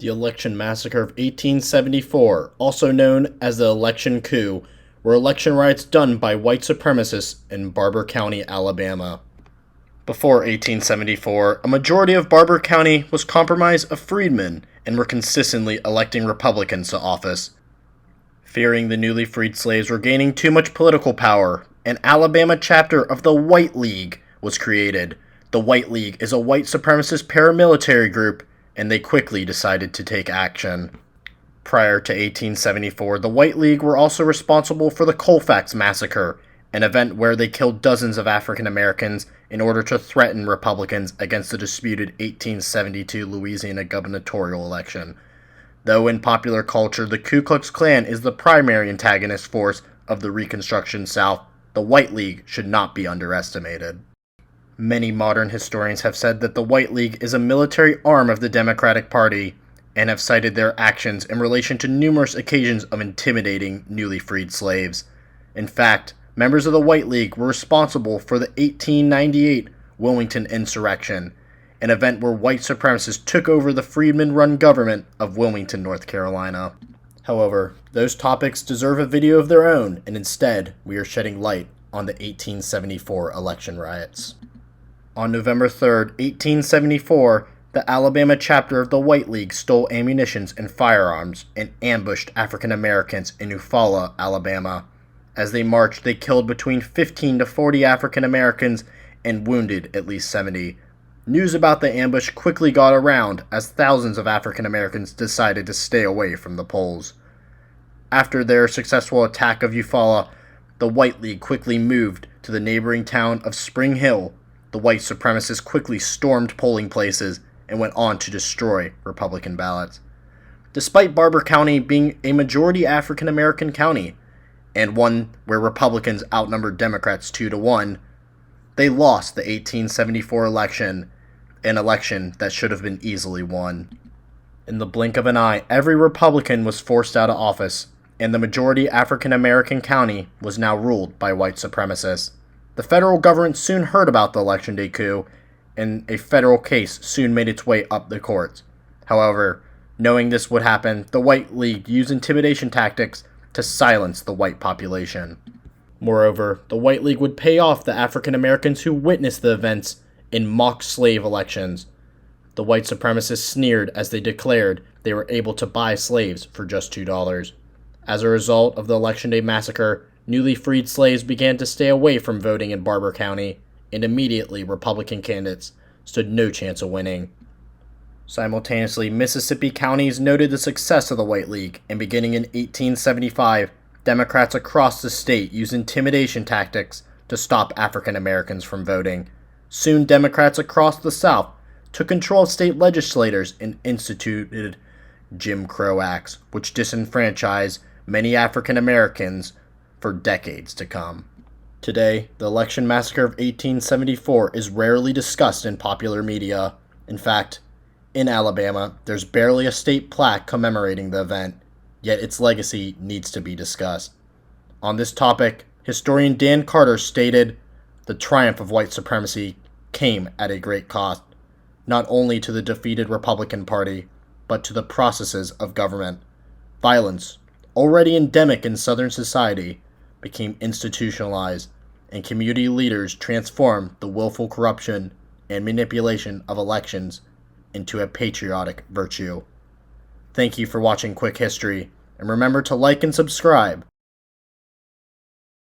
The election massacre of 1874, also known as the election coup, were election riots done by white supremacists in Barbour County, Alabama. Before 1874, a majority of Barbour County was comprised of freedmen and were consistently electing Republicans to office. Fearing the newly freed slaves were gaining too much political power, an Alabama chapter of the White League was created. The White League is a white supremacist paramilitary group, and they quickly decided to take action. Prior to 1874, the White League were also responsible for the Colfax Massacre, an event where they killed dozens of African Americans in order to threaten Republicans against the disputed 1872 Louisiana gubernatorial election. Though in popular culture the Ku Klux Klan is the primary antagonist force of the Reconstruction South, the White League should not be underestimated. Many modern historians have said that the White League is a military arm of the Democratic Party, and have cited their actions in relation to numerous occasions of intimidating newly freed slaves. In fact, members of the White League were responsible for the 1898 Wilmington Insurrection, an event where white supremacists took over the freedmen-run government of Wilmington, North Carolina. However, those topics deserve a video of their own, and instead, we are shedding light on the 1874 election riots. On November 3, 1874, the Alabama chapter of the White League stole ammunition and firearms and ambushed African Americans in Eufaula, Alabama. As they marched, they killed between 15 to 40 African Americans and wounded at least 70. News about the ambush quickly got around as thousands of African Americans decided to stay away from the polls. After their successful attack of Eufaula, the White League quickly moved to the neighboring town of Spring Hill. The white supremacists quickly stormed polling places and went on to destroy Republican ballots. Despite Barbour County being a majority African American county, and one where Republicans outnumbered Democrats 2-1, they lost the 1874 election, an election that should have been easily won. In the blink of an eye, every Republican was forced out of office, and the majority African American county was now ruled by white supremacists. The federal government soon heard about the Election Day coup, and a federal case soon made its way up the courts. However, knowing this would happen, the White League used intimidation tactics to silence the white population. Moreover, the White League would pay off the African Americans who witnessed the events in mock slave elections. The white supremacists sneered as they declared they were able to buy slaves for just $2. As a result of the Election Day massacre, newly freed slaves began to stay away from voting in Barbour County, and immediately Republican candidates stood no chance of winning. Simultaneously, Mississippi counties noted the success of the White League, and beginning in 1875, Democrats across the state used intimidation tactics to stop African Americans from voting. Soon, Democrats across the South took control of state legislators and instituted Jim Crow Acts, which disenfranchised many African Americans for decades to come. Today, the election massacre of 1874 is rarely discussed in popular media. In fact, in Alabama, there's barely a state plaque commemorating the event, yet its legacy needs to be discussed. On this topic, historian Dan Carter stated, "The triumph of white supremacy came at a great cost, not only to the defeated Republican Party, but to the processes of government. Violence, already endemic in Southern society, became institutionalized, and community leaders transformed the willful corruption and manipulation of elections into a patriotic virtue." Thank you for watching Quick History, and remember to like and subscribe